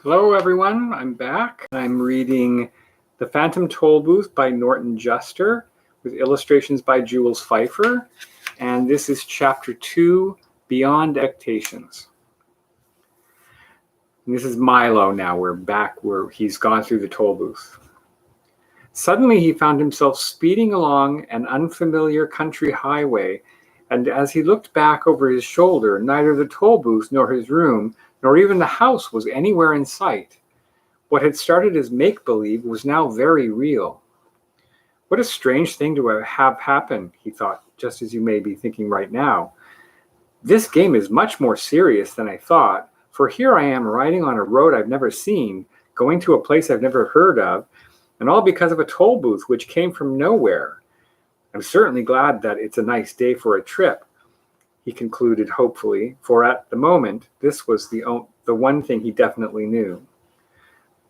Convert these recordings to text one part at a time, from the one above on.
Hello everyone, I'm back. I'm reading The Phantom Tollbooth by Norton with illustrations by Jules Pfeiffer, and this is Chapter 2, Beyond Expectations. And this is Milo now. We're back where he's gone through the toll booth. Suddenly he found himself speeding along an unfamiliar country highway, and as he looked back over his shoulder, neither the toll booth nor his room nor even the house was anywhere in sight. What had started as make-believe was now very real. What a strange thing to have happen, he thought, just as you may be thinking right now. This game is much more serious than I thought, for here I am riding on a road I've never seen, going to a place I've never heard of, and all because of a toll booth which came from nowhere. I'm certainly glad that it's a nice day for a trip, he concluded hopefully, for at the moment, this was the one thing he definitely knew.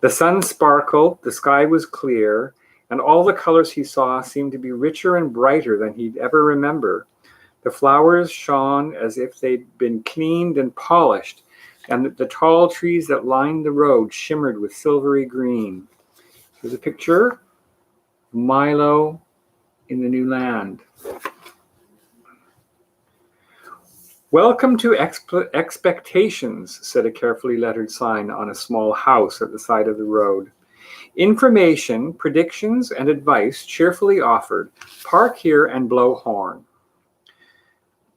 The sun sparkled, the sky was clear, and all the colors he saw seemed to be richer and brighter than he'd ever remember. The flowers shone as if they'd been cleaned and polished, and the tall trees that lined the road shimmered with silvery green. Here's a picture of Milo in the new land. Welcome to Expectations, said a carefully lettered sign on a small house at the side of the road. Information, predictions, and advice cheerfully offered. Park here and blow horn.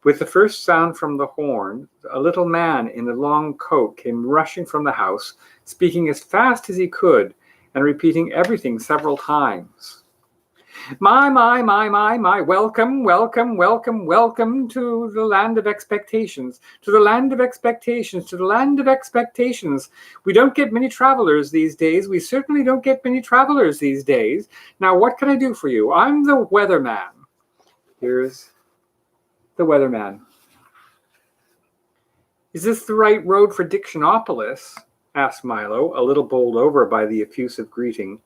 With the first sound from the horn, a little man in a long coat came rushing from the house, speaking as fast as he could and repeating everything several times. My, welcome, welcome, welcome, welcome to the land of expectations, to the land of expectations, to the land of expectations. We don't get many travelers these days. We certainly don't get many travelers these days. Now, what can I do for you? I'm the weatherman. Here's the weatherman. Is this the right road for Dictionopolis? Asked Milo, a little bowled over by the effusive greeting.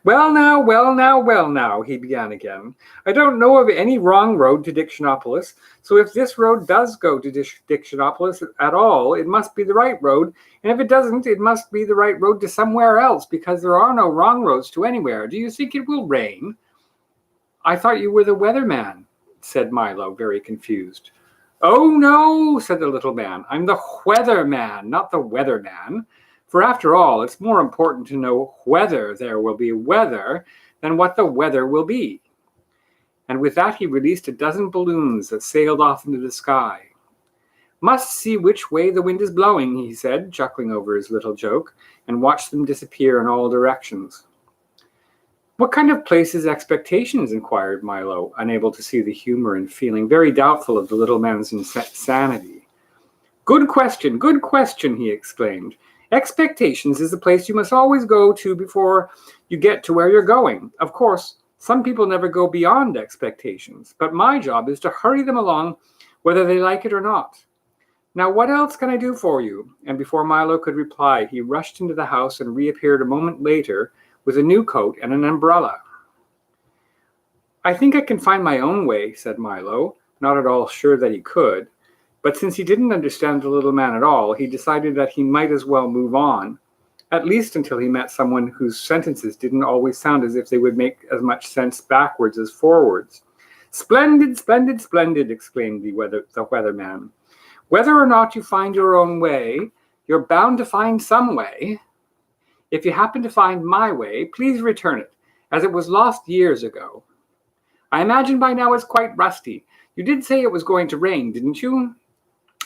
Well now, he began again. I don't know of any wrong road to Dictionopolis, so if this road does go to Dictionopolis at all, it must be the right road, and if it doesn't, it must be the right road to somewhere else, because there are no wrong roads to anywhere. Do you think it will rain? I thought you were the weatherman, said Milo, very confused. Oh no, said the little man. I'm the weatherman, not the weatherman. For after all, it's more important to know whether there will be weather than what the weather will be. And with that, he released a dozen balloons that sailed off into the sky. Must see which way the wind is blowing, he said, chuckling over his little joke, and watched them disappear in all directions. What kind of place is Expectations? Inquired Milo, unable to see the humor and feeling very doubtful of the little man's insanity. Good question, he exclaimed. Expectations is the place you must always go to before you get to where you're going. Of course, some people never go beyond expectations, but my job is to hurry them along whether they like it or not. Now, what else can I do for you? And before Milo could reply, he rushed into the house and reappeared a moment later with a new coat and an umbrella. I think I can find my own way, said Milo, not at all sure that he could. But since he didn't understand the little man at all, he decided that he might as well move on, at least until he met someone whose sentences didn't always sound as if they would make as much sense backwards as forwards. Splendid, splendid, splendid, exclaimed the weatherman. Whether or not you find your own way, you're bound to find some way. If you happen to find my way, please return it, as it was lost years ago. I imagine by now it's quite rusty. You did say it was going to rain, didn't you?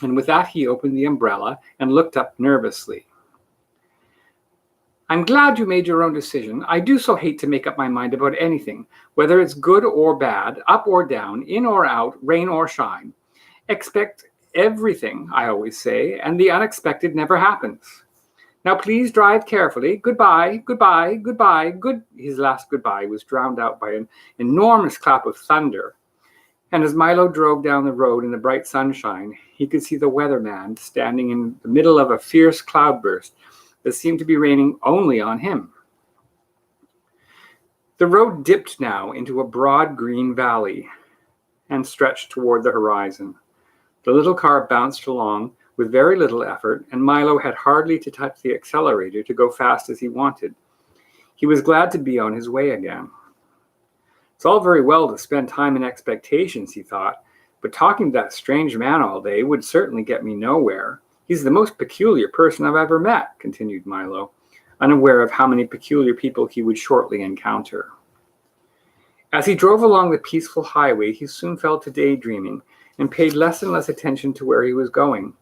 And with that, he opened the umbrella and looked up nervously. I'm glad you made your own decision. I do so hate to make up my mind about anything, whether it's good or bad, up or down, in or out, rain or shine. Expect everything, I always say, and the unexpected never happens. Now please drive carefully. Goodbye, goodbye, goodbye, His last goodbye was drowned out by an enormous clap of thunder. And as Milo drove down the road in the bright sunshine, he could see the weatherman standing in the middle of a fierce cloudburst that seemed to be raining only on him. The road dipped now into a broad green valley and stretched toward the horizon. The little car bounced along with very little effort, and Milo had hardly to touch the accelerator to go fast as he wanted. He was glad to be on his way again. It's all very well to spend time in expectations, he thought, but talking to that strange man all day would certainly get me nowhere. He's the most peculiar person I've ever met, continued Milo, unaware of how many peculiar people he would shortly encounter. As he drove along the peaceful highway, he soon fell to daydreaming and paid less and less attention to where he was going.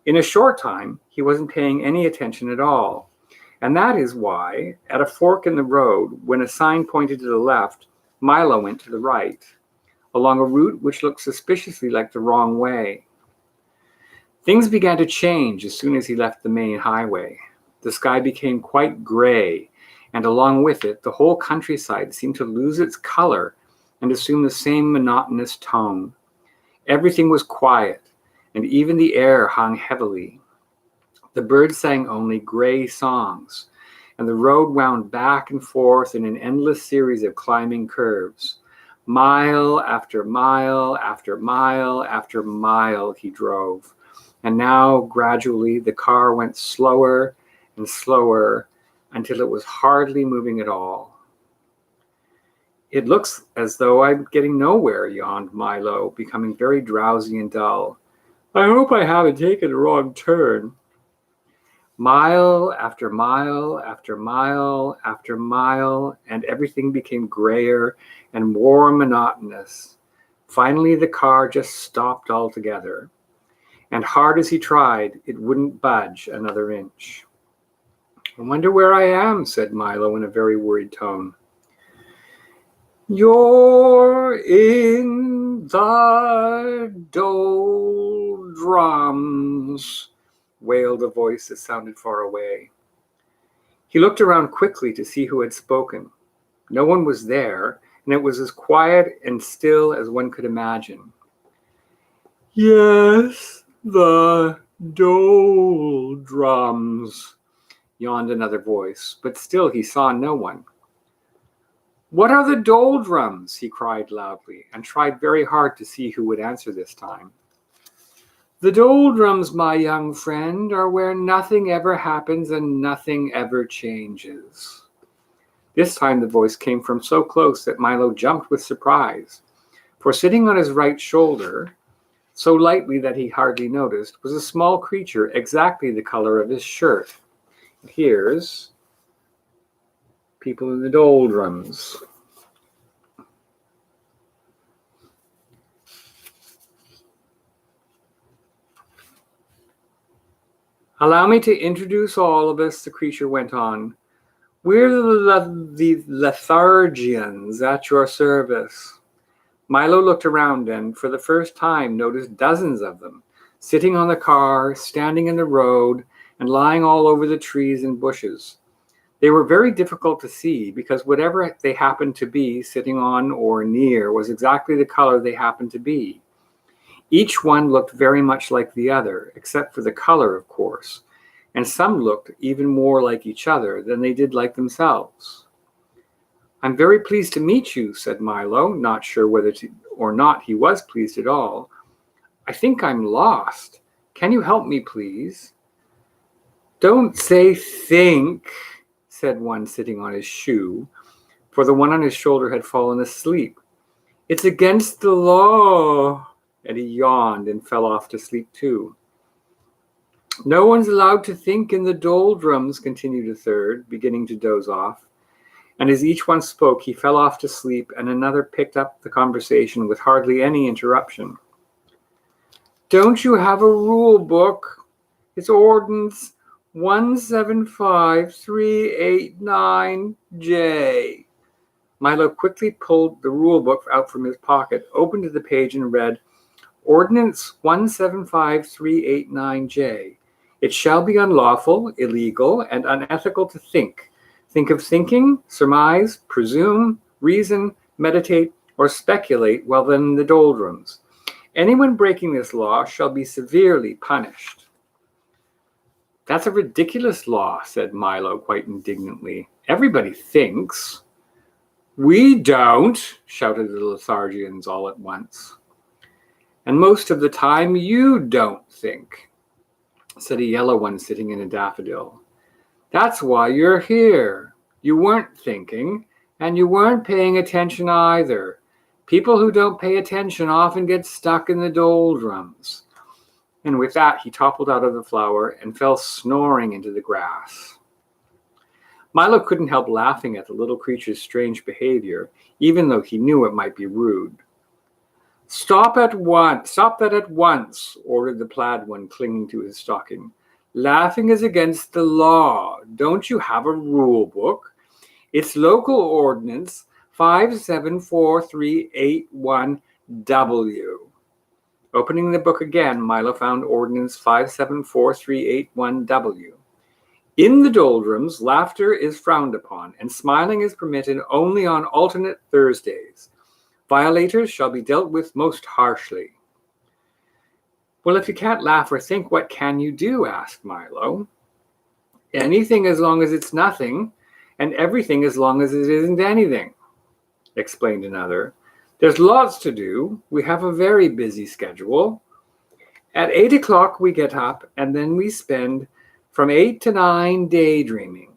In a short time, he wasn't paying any attention at all, and that is why, at a fork in the road, when a sign pointed to the left, Milo went to the right, along a route which looked suspiciously like the wrong way. Things began to change as soon as he left the main highway. The sky became quite gray, and along with it, the whole countryside seemed to lose its color and assume the same monotonous tone. Everything was quiet, and even the air hung heavily. The birds sang only gray songs, and the road wound back and forth in an endless series of climbing curves. Mile after mile after mile after mile he drove, and now gradually the car went slower and slower until it was hardly moving at all. It looks as though I'm getting nowhere, yawned Milo, becoming very drowsy and dull. I hope I haven't taken a wrong turn. Mile after mile after mile after mile, and everything became grayer and more monotonous. Finally, the car just stopped altogether, and hard as he tried, it wouldn't budge another inch. I wonder where I am, said Milo in a very worried tone. You're in the doldrums, wailed a voice that sounded far away. He looked around quickly to see who had spoken. No one was there, and it was as quiet and still as one could imagine. Yes, the doldrums, yawned another voice, but still he saw no one. What are the doldrums? He cried loudly, and tried very hard to see who would answer this time. The doldrums, my young friend, are where nothing ever happens and nothing ever changes. This time the voice came from so close that Milo jumped with surprise, for sitting on his right shoulder, so lightly that he hardly noticed, was a small creature exactly the color of his shirt. Here's people in the doldrums. Allow me to introduce all of us, the creature went on. We're the lethargians at your service. Milo looked around and, for the first time, noticed dozens of them, sitting on the car, standing in the road, and lying all over the trees and bushes. They were very difficult to see because whatever they happened to be sitting on or near was exactly the color they happened to be. Each one looked very much like the other, except for the color, of course, and some looked even more like each other than they did like themselves. I'm very pleased to meet you, said Milo, not sure whether or not he was pleased at all. I think I'm lost. Can you help me, please? Don't say think, said one sitting on his shoe, for the one on his shoulder had fallen asleep. It's against the law. And he yawned and fell off to sleep too. No one's allowed to think in the doldrums, continued a third, beginning to doze off. And as each one spoke, he fell off to sleep, and another picked up the conversation with hardly any interruption. Don't you have a rule book? It's Ordinance 175389J. Milo quickly pulled the rule book out from his pocket, opened the page, and read, Ordinance 175389J. It shall be unlawful, illegal, and unethical to think. Think of thinking, surmise, presume, reason, meditate, or speculate while in the doldrums. Anyone breaking this law shall be severely punished. That's a ridiculous law, said Milo quite indignantly. Everybody thinks. We don't, shouted the Lethargians all at once. And most of the time you don't think. said a yellow one sitting in a daffodil. That's why you're here. You weren't thinking, and you weren't paying attention either. People who don't pay attention often get stuck in the doldrums. And with that, he toppled out of the flower and fell snoring into the grass. Milo couldn't help laughing at the little creature's strange behavior, even though he knew it might be rude. Stop that at once, ordered the plaid one, clinging to his stocking. Laughing is against the law. Don't you have a rule book? It's Local Ordinance 574381W. Opening the book again, Milo found Ordinance 574381W. In the doldrums, laughter is frowned upon, and smiling is permitted only on alternate Thursdays. Violators shall be dealt with most harshly. Well, if you can't laugh or think, what can you do? Asked Milo. Anything as long as it's nothing, and everything as long as it isn't anything, explained another. There's lots to do. We have a very busy schedule. At 8 o'clock we get up, and then we spend from 8 to 9 daydreaming.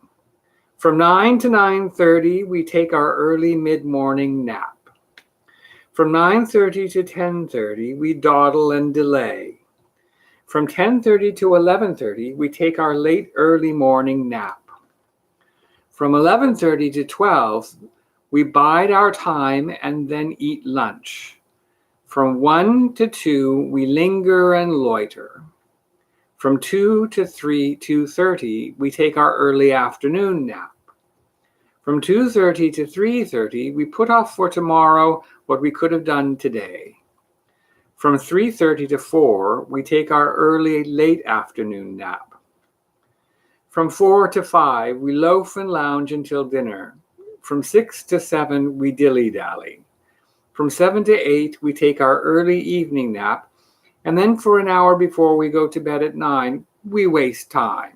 From 9 to 9:30 we take our early mid-morning nap. From 9:30 to 10:30 we dawdle and delay. From 10:30 to 11:30 we take our late early morning nap. From 11:30 to 12 we bide our time and then eat lunch. From 1 to 2 we linger and loiter. From 2 to 2:30 we take our early afternoon nap. From 2:30 to 3:30 we put off for tomorrow what we could have done today. From 3:30 to 4 we take our early late afternoon nap. From 4 to 5 we loaf and lounge until dinner. From 6 to 7 we dilly-dally. From 7 to 8 we take our early evening nap, and then for an hour before we go to bed at 9 we waste time.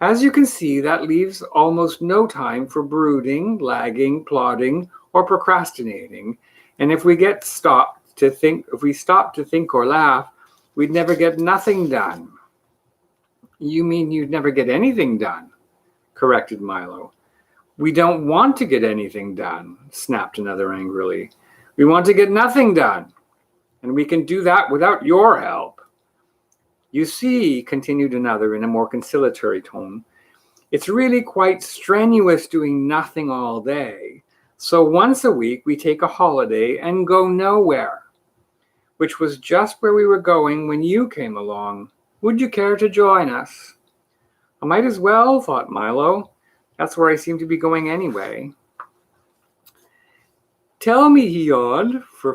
As you can see, that leaves almost no time for brooding, lagging, plodding, or procrastinating. And if we stop to think or laugh, we'd never get nothing done. You mean you'd never get anything done? Corrected Milo. We don't want to get anything done, snapped another angrily. We want to get nothing done, and we can do that without your help. You see, continued another in a more conciliatory tone, it's really quite strenuous doing nothing all day. So once a week we take a holiday and go nowhere, which was just where we were going when you came along. Would you care to join us? I might as well, thought Milo. That's where I seem to be going anyway. Tell me, he yawned, for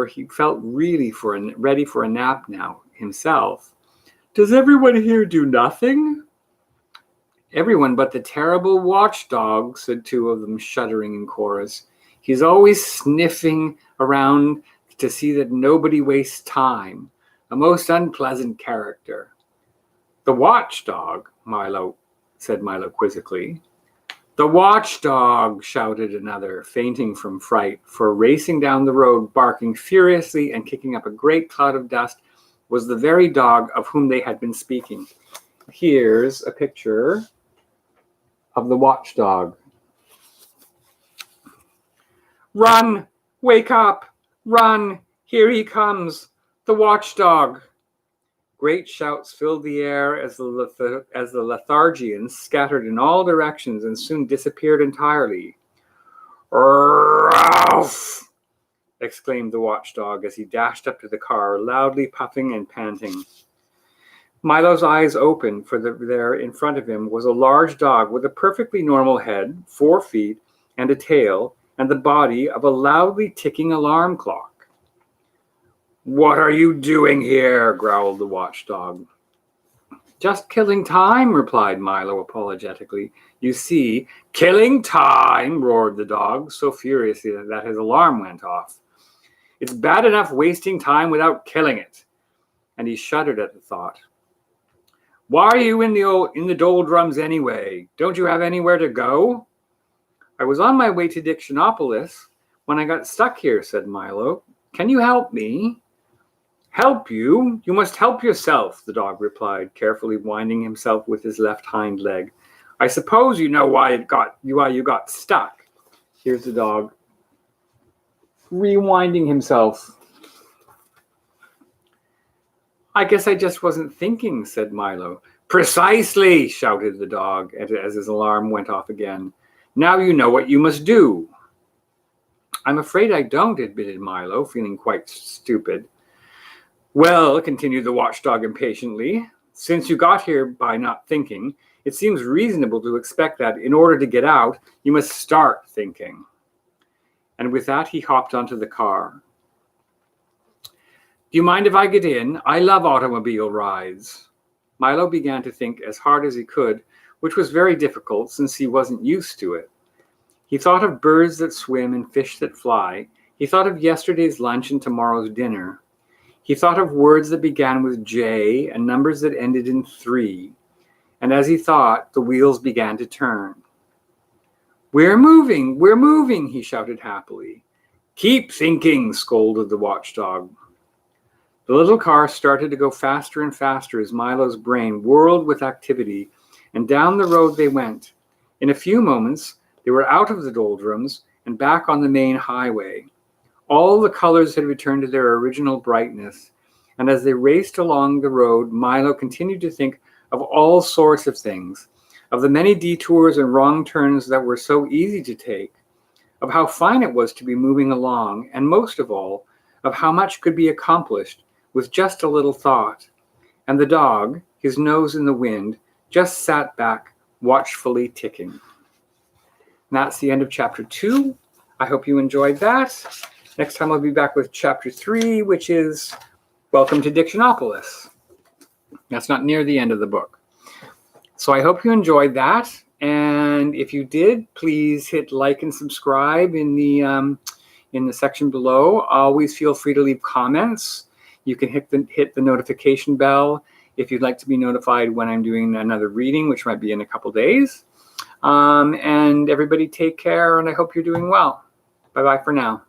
he felt really ready for a nap now himself. Does everyone here do nothing? Everyone but the terrible watchdog, said two of them, shuddering in chorus. He's always sniffing around to see that nobody wastes time. A most unpleasant character. The watchdog, said Milo quizzically. The watchdog, shouted another, fainting from fright, for racing down the road, barking furiously and kicking up a great cloud of dust, was the very dog of whom they had been speaking. Here's a picture of the watchdog. Run! Wake up! Run! Here he comes! The watchdog! Great shouts filled the air as the lethargians scattered in all directions and soon disappeared entirely. Ralph! Exclaimed the watchdog as he dashed up to the car, loudly puffing and panting. Milo's eyes opened, for there in front of him was a large dog with a perfectly normal head, 4 feet, and a tail, and the body of a loudly ticking alarm clock. What are you doing here? Growled the watchdog. Just killing time, replied Milo apologetically. You see, killing time, roared the dog, so furiously that his alarm went off. It's bad enough wasting time without killing it. And he shuddered at the thought. Why are you in the doldrums anyway? Don't you have anywhere to go? I was on my way to Dictionopolis when I got stuck here, said Milo. Can you help me? Help you? You must help yourself, the dog replied, carefully winding himself with his left hind leg. I suppose you know why you got stuck. Here's the dog rewinding himself. I guess I just wasn't thinking, said Milo. Precisely, shouted the dog as his alarm went off again. Now you know what you must do. I'm afraid I don't, admitted Milo, feeling quite stupid. Well, continued the watchdog impatiently, since you got here by not thinking, it seems reasonable to expect that in order to get out, you must start thinking. And with that, he hopped onto the car. Do you mind if I get in? I love automobile rides. Milo began to think as hard as he could, which was very difficult since he wasn't used to it. He thought of birds that swim and fish that fly. He thought of yesterday's lunch and tomorrow's dinner. He thought of words that began with J and numbers that ended in 3. And as he thought, the wheels began to turn. We're moving, he shouted happily. Keep thinking, scolded the watchdog. The little car started to go faster and faster as Milo's brain whirled with activity, and down the road they went. In a few moments, they were out of the doldrums and back on the main highway. All the colors had returned to their original brightness, and as they raced along the road, Milo continued to think of all sorts of things, of the many detours and wrong turns that were so easy to take, of how fine it was to be moving along, and most of all, of how much could be accomplished with just a little thought. And the dog, his nose in the wind, just sat back, watchfully ticking. And that's the end of chapter 2. I hope you enjoyed that. Next time I'll be back with chapter 3, which is Welcome to Dictionopolis. That's not near the end of the book. So I hope you enjoyed that. And if you did, please hit like and subscribe in the section below. Always feel free to leave comments. You can hit the notification bell if you'd like to be notified when I'm doing another reading, which might be in a couple days. And everybody take care, and I hope you're doing well. Bye-bye for now.